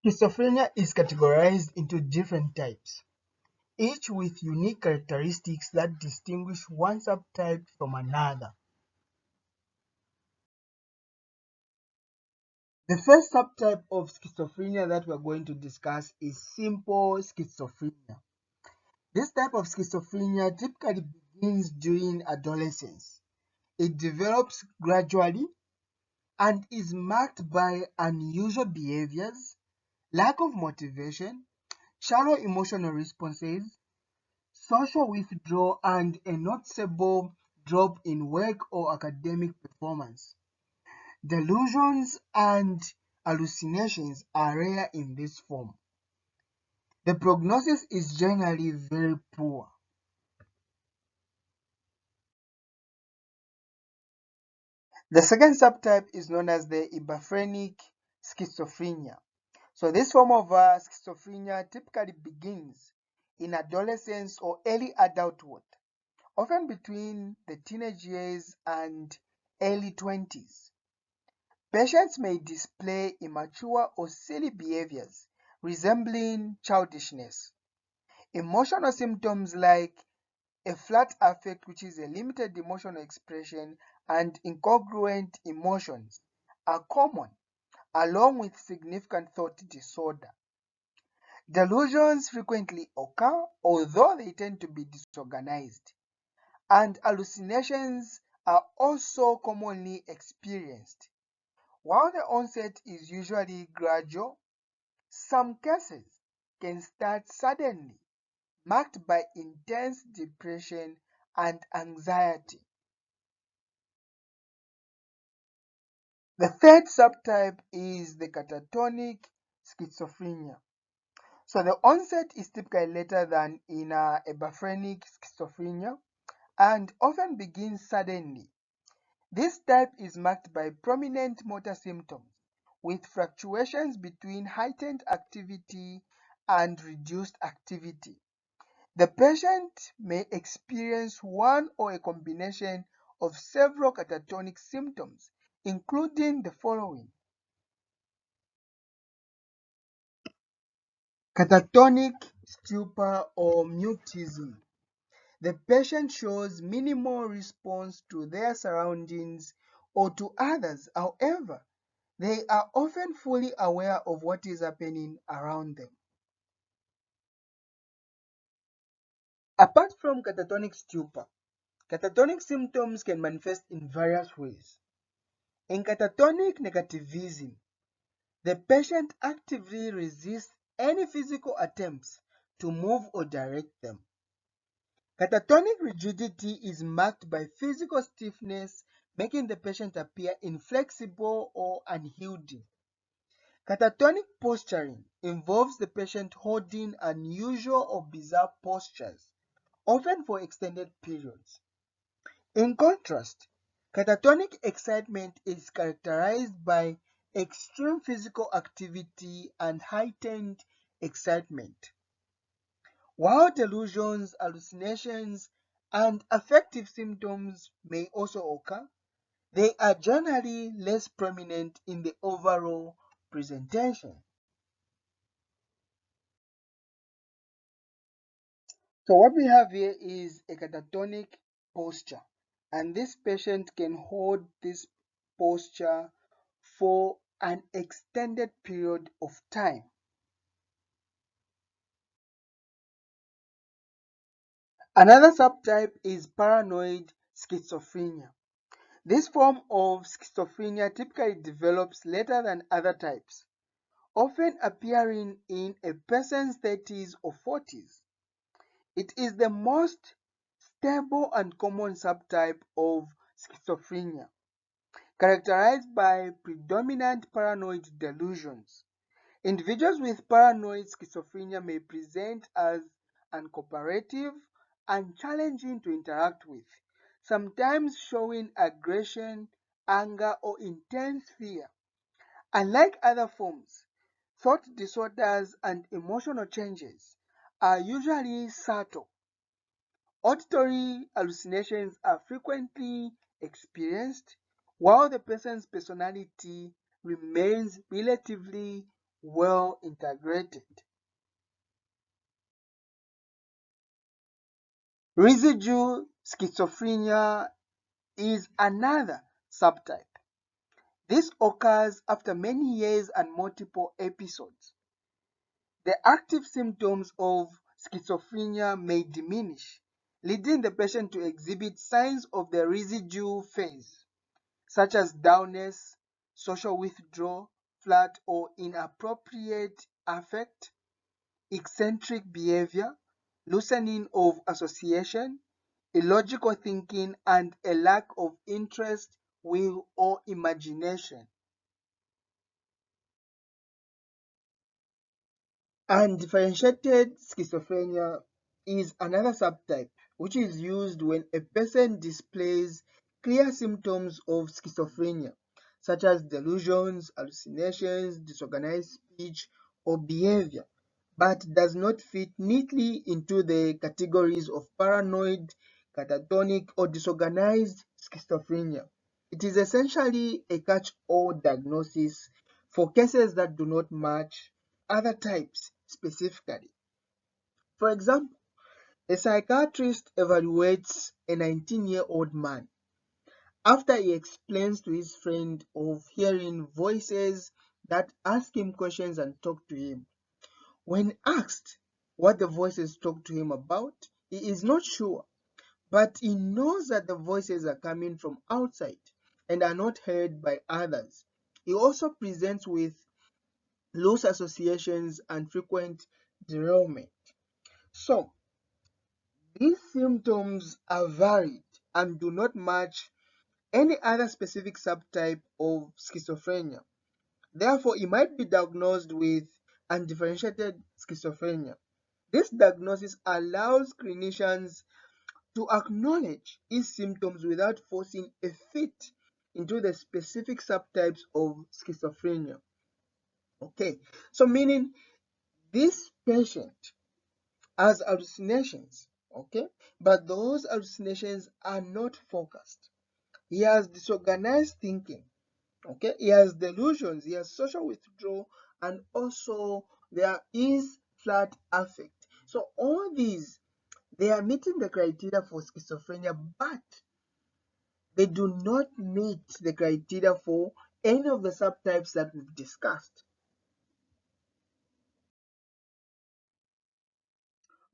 Schizophrenia is categorized into different types, each with unique characteristics that distinguish one subtype from another. The first subtype of schizophrenia that we're going to discuss is simple schizophrenia. This type of schizophrenia typically begins during adolescence. It develops gradually and is marked by unusual behaviors, lack of motivation, shallow emotional responses, social withdrawal, and a noticeable drop in work or academic performance. Delusions and hallucinations are rare in this form. The prognosis is generally very poor. The second subtype is known as the epiphanic schizophrenia. So this form of schizophrenia typically begins in adolescence or early adulthood, often between the teenage years and early 20s. Patients may display immature or silly behaviors resembling childishness. Emotional symptoms like a flat affect, which is a limited emotional expression, and incongruent emotions are common, along with significant thought disorder. Delusions frequently occur, although they tend to be disorganized, and hallucinations are also commonly experienced. While the onset is usually gradual, some cases can start suddenly, marked by intense depression and anxiety. The third subtype is the catatonic schizophrenia. So the onset is typically later than in epiphanic schizophrenia and often begins suddenly. This type is marked by prominent motor symptoms with fluctuations between heightened activity and reduced activity. The patient may experience one or a combination of several catatonic symptoms, including the following: catatonic stupor or mutism. The patient shows minimal response to their surroundings or to others. However, they are often fully aware of what is happening around them. Apart from catatonic stupor, catatonic symptoms can manifest in various ways. In catatonic negativism, the patient actively resists any physical attempts to move or direct them. Catatonic rigidity is marked by physical stiffness, making the patient appear inflexible or unyielding. Catatonic posturing involves the patient holding unusual or bizarre postures, often for extended periods. In contrast, catatonic excitement is characterized by extreme physical activity and heightened excitement. While delusions, hallucinations, and affective symptoms may also occur, they are generally less prominent in the overall presentation. So what we have here is a catatonic posture, and this patient can hold this posture for an extended period of time. Another subtype is paranoid schizophrenia. This form of schizophrenia typically develops later than other types, often appearing in a person's 30s or 40s. It is the most stable and common subtype of schizophrenia, characterized by predominant paranoid delusions. Individuals with paranoid schizophrenia may present as uncooperative and challenging to interact with, sometimes showing aggression, anger, or intense fear. Unlike other forms, thought disorders and emotional changes are usually subtle. Auditory hallucinations are frequently experienced, while the person's personality remains relatively well integrated. Residual schizophrenia is another subtype. This occurs after many years and multiple episodes. The active symptoms of schizophrenia may diminish, leading the patient to exhibit signs of the residual phase, such as dullness, social withdrawal, flat or inappropriate affect, eccentric behavior, loosening of association, illogical thinking, and a lack of interest, will, or imagination. Undifferentiated schizophrenia is another subtype which is used when a person displays clear symptoms of schizophrenia, such as delusions, hallucinations, disorganized speech, or behavior, but does not fit neatly into the categories of paranoid, catatonic, or disorganized schizophrenia. It is essentially a catch-all diagnosis for cases that do not match other types specifically. For example, a psychiatrist evaluates a 19-year-old man after he explains to his friend of hearing voices that ask him questions and talk to him. When asked what the voices talk to him about, he is not sure, but he knows that the voices are coming from outside and are not heard by others. He also presents with loose associations and frequent derailment. So, these symptoms are varied and do not match any other specific subtype of schizophrenia. Therefore, it might be diagnosed with undifferentiated schizophrenia. This diagnosis allows clinicians to acknowledge its symptoms without forcing a fit into the specific subtypes of schizophrenia. Okay, so meaning this patient has hallucinations, okay, but those hallucinations are not focused. He has disorganized thinking, okay, he has delusions, he has social withdrawal, and also there is flat affect. So all these, they are meeting the criteria for schizophrenia, but they do not meet the criteria for any of the subtypes that we've discussed.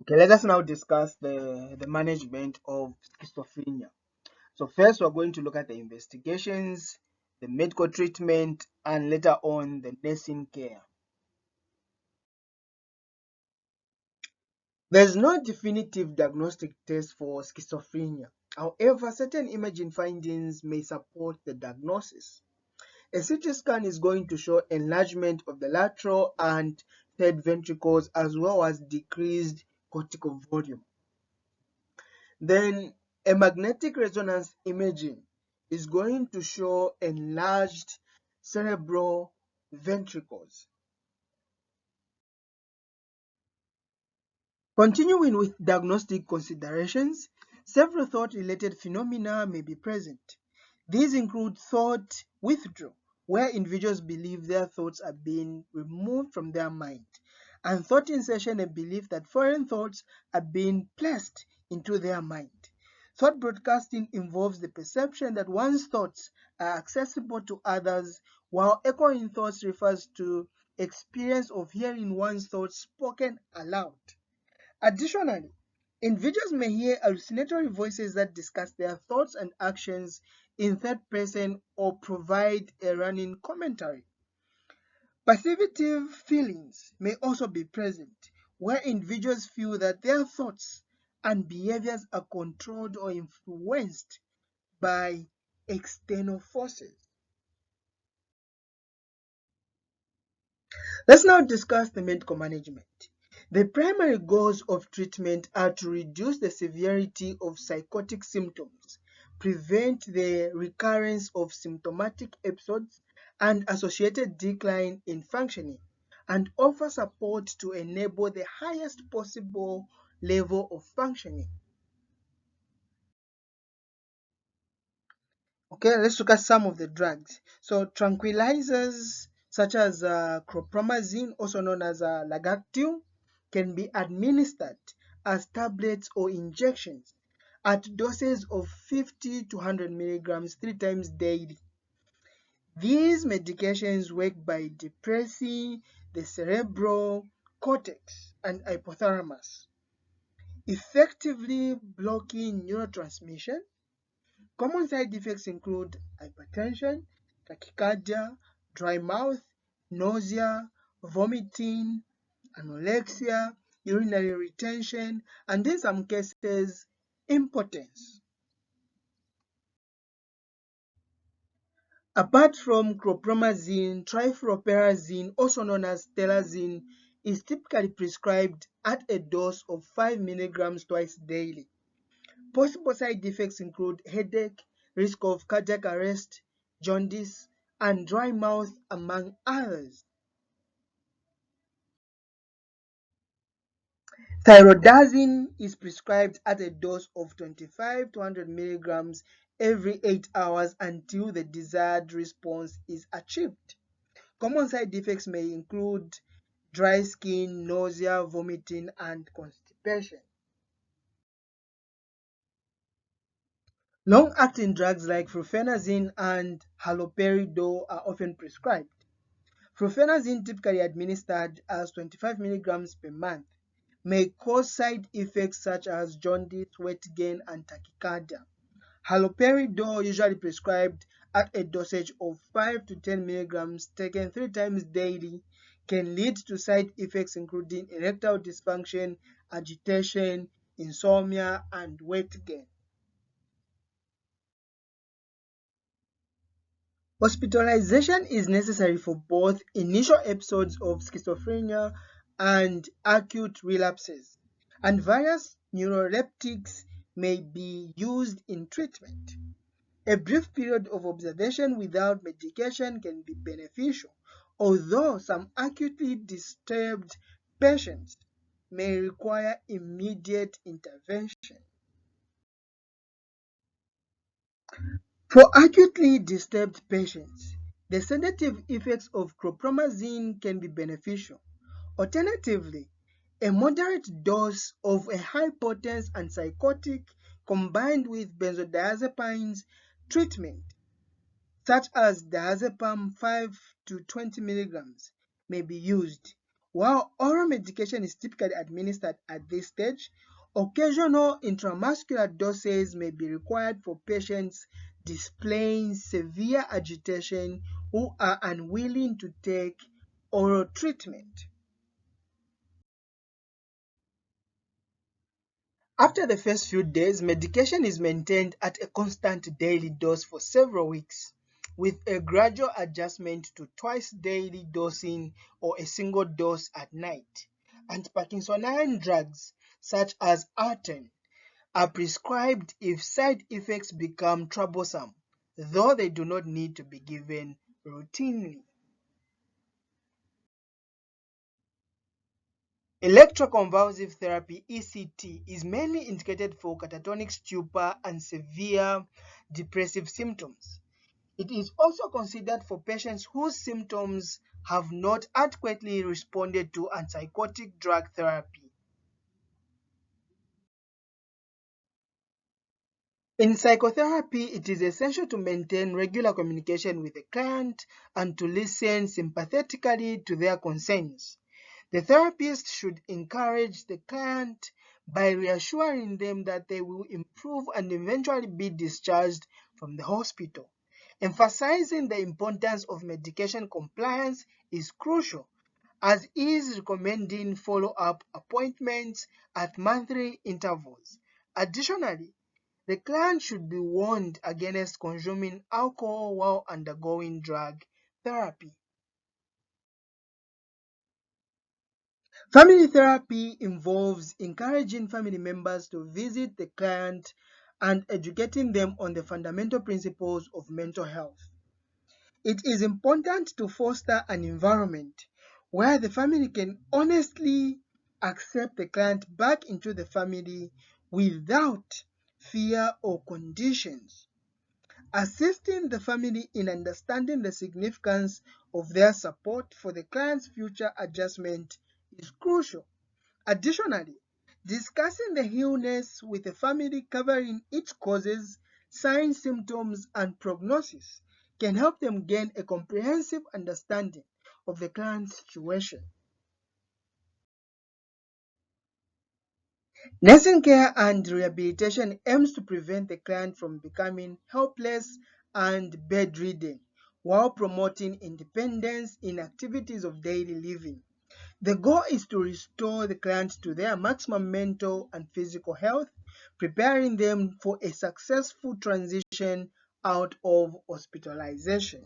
Okay, let us now discuss the management of schizophrenia. So first we're going to look at the investigations, the medical treatment, and later on the nursing care. There's no definitive diagnostic test for schizophrenia. However, certain imaging findings may support the diagnosis. A CT scan is going to show enlargement of the lateral and third ventricles as well as decreased cortical volume. Then a magnetic resonance imaging is going to show enlarged cerebral ventricles. Continuing with diagnostic considerations, several thought-related phenomena may be present. These include thought withdrawal, where individuals believe their thoughts are being removed from their mind, and thought insertion, a belief that foreign thoughts are being placed into their mind. Thought broadcasting involves the perception that one's thoughts are accessible to others, while echoing thoughts refers to experience of hearing one's thoughts spoken aloud. Additionally, individuals may hear hallucinatory voices that discuss their thoughts and actions in third person or provide a running commentary. Perceiving feelings may also be present, where individuals feel that their thoughts and behaviors are controlled or influenced by external forces. Let's now discuss the medical management. The primary goals of treatment are to reduce the severity of psychotic symptoms, prevent the recurrence of symptomatic episodes and associated decline in functioning, and offer support to enable the highest possible level of functioning. Okay, let's look at some of the drugs. So tranquilizers such as chlorpromazine, also known as Lagactil, can be administered as tablets or injections at doses of 50 to 100 milligrams 3 times daily. These medications work by depressing the cerebral cortex and hypothalamus, effectively blocking neurotransmission. Common side effects include hypertension, tachycardia, dry mouth, nausea, vomiting, anorexia, urinary retention, and in some cases, impotence. Apart from chlorpromazine, trifluoperazine, also known as stelazine, is typically prescribed at a dose of 5 milligrams twice daily. Possible side effects include headache, risk of cardiac arrest, jaundice, and dry mouth, among others. Thyroxine is prescribed at a dose of 25 to 100 milligrams every 8 hours until the desired response is achieved. Common side effects may include dry skin, nausea, vomiting, and constipation. Long-acting drugs like fluphenazine and haloperidol are often prescribed. Fluphenazine, typically administered as 25 milligrams per month, may cause side effects such as jaundice, weight gain, and tachycardia. Haloperidol, usually prescribed at a dosage of 5 to 10 milligrams taken 3 times daily, can lead to side effects including erectile dysfunction, agitation, insomnia, and weight gain. Hospitalization is necessary for both initial episodes of schizophrenia and acute relapses, and various neuroleptics may be used in treatment. A brief period of observation without medication can be beneficial, although some acutely disturbed patients may require immediate intervention. For acutely disturbed patients, the sedative effects of chlorpromazine can be beneficial. Alternatively, a moderate dose of a high-potency antipsychotic combined with benzodiazepines treatment, such as diazepam 5 to 20 milligrams, may be used. While oral medication is typically administered at this stage, occasional intramuscular doses may be required for patients displaying severe agitation who are unwilling to take oral treatment. After the first few days, medication is maintained at a constant daily dose for several weeks, with a gradual adjustment to twice daily dosing or a single dose at night. Antiparkinsonian drugs, such as Arten, are prescribed if side effects become troublesome, though they do not need to be given routinely. Electroconvulsive therapy (ECT) is mainly indicated for catatonic stupor and severe depressive symptoms. It is also considered for patients whose symptoms have not adequately responded to antipsychotic drug therapy. In psychotherapy, it is essential to maintain regular communication with the client and to listen sympathetically to their concerns. The therapist should encourage the client by reassuring them that they will improve and eventually be discharged from the hospital. Emphasizing the importance of medication compliance is crucial, as is recommending follow-up appointments at monthly intervals. Additionally, the client should be warned against consuming alcohol while undergoing drug therapy. Family therapy involves encouraging family members to visit the client and educating them on the fundamental principles of mental health. It is important to foster an environment where the family can honestly accept the client back into the family without fear or conditions. Assisting the family in understanding the significance of their support for the client's future adjustment is crucial. Additionally, discussing the illness with the family covering its causes, signs, symptoms, and prognosis can help them gain a comprehensive understanding of the client's situation. Nursing care and rehabilitation aims to prevent the client from becoming helpless and bedridden while promoting independence in activities of daily living. The goal is to restore the client to their maximum mental and physical health, preparing them for a successful transition out of hospitalization.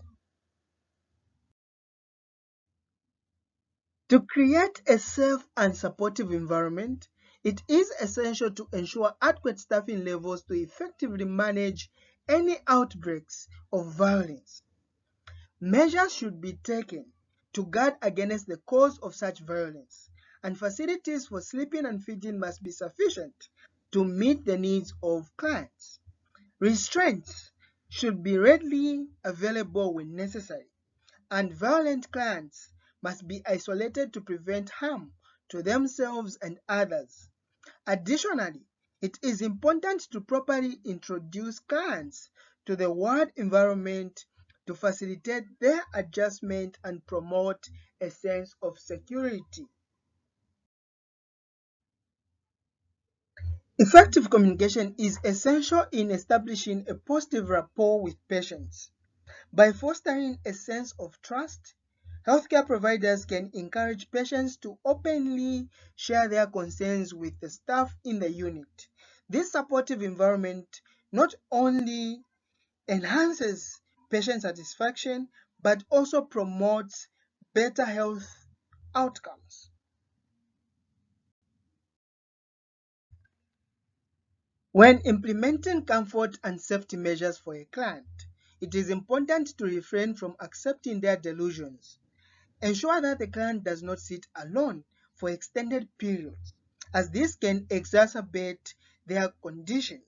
To create a safe and supportive environment, it is essential to ensure adequate staffing levels to effectively manage any outbreaks of violence. Measures should be taken to guard against the cause of such violence, and facilities for sleeping and feeding must be sufficient to meet the needs of clients. Restraints should be readily available when necessary, and violent clients must be isolated to prevent harm to themselves and others. Additionally, it is important to properly introduce clients to the ward environment to facilitate their adjustment and promote a sense of security. Effective communication is essential in establishing a positive rapport with patients. By fostering a sense of trust, healthcare providers can encourage patients to openly share their concerns with the staff in the unit. This supportive environment not only enhances patient satisfaction but also promotes better health outcomes. When implementing comfort and safety measures for a client, it is important to refrain from accepting their delusions. Ensure that the client does not sit alone for extended periods, as this can exacerbate their condition.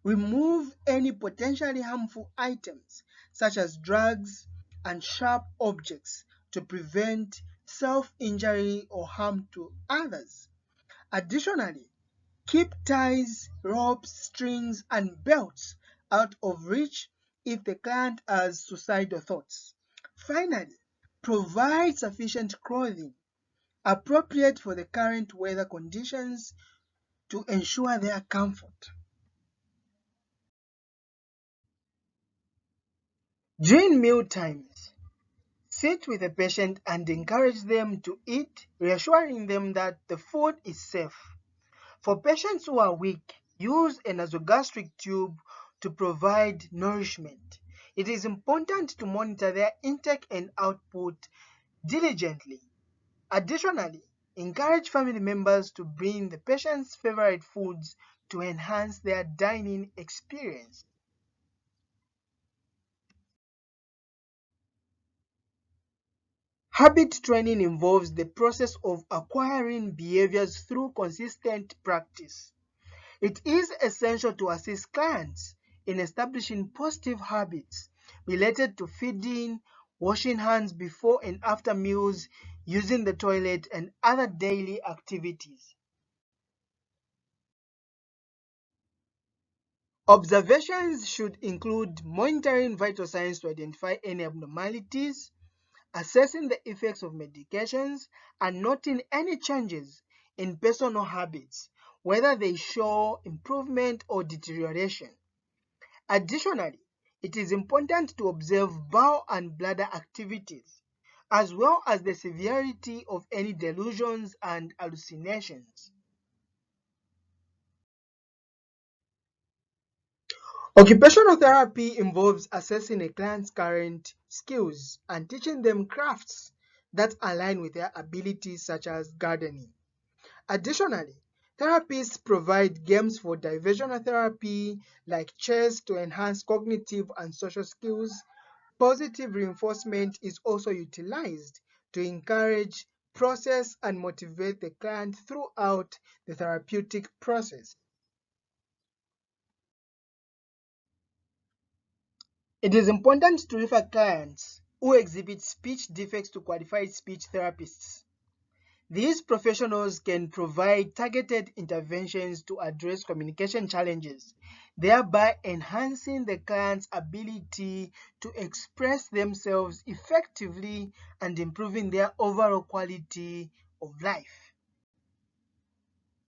Remove any potentially harmful items, such as drugs and sharp objects, to prevent self-injury or harm to others. Additionally, keep ties, ropes, strings, and belts out of reach if the client has suicidal thoughts. Finally, provide sufficient clothing appropriate for the current weather conditions to ensure their comfort. During meal times, sit with the patient and encourage them to eat, reassuring them that the food is safe. For patients who are weak, use a nasogastric tube to provide nourishment. It is important to monitor their intake and output diligently. Additionally, encourage family members to bring the patient's favorite foods to enhance their dining experience. Habit training involves the process of acquiring behaviors through consistent practice. It is essential to assist clients in establishing positive habits related to feeding, washing hands before and after meals, using the toilet, and other daily activities. Observations should include monitoring vital signs to identify any abnormalities, assessing the effects of medications, and noting any changes in personal habits, whether they show improvement or deterioration. Additionally, it is important to observe bowel and bladder activities, as well as the severity of any delusions and hallucinations. Occupational therapy involves assessing a client's current skills and teaching them crafts that align with their abilities, such as gardening. Additionally, therapists provide games for diversional therapy like chess to enhance cognitive and social skills. Positive reinforcement is also utilized to encourage, process, and motivate the client throughout the therapeutic process. It is important to refer clients who exhibit speech defects to qualified speech therapists. These professionals can provide targeted interventions to address communication challenges, thereby enhancing the client's ability to express themselves effectively and improving their overall quality of life.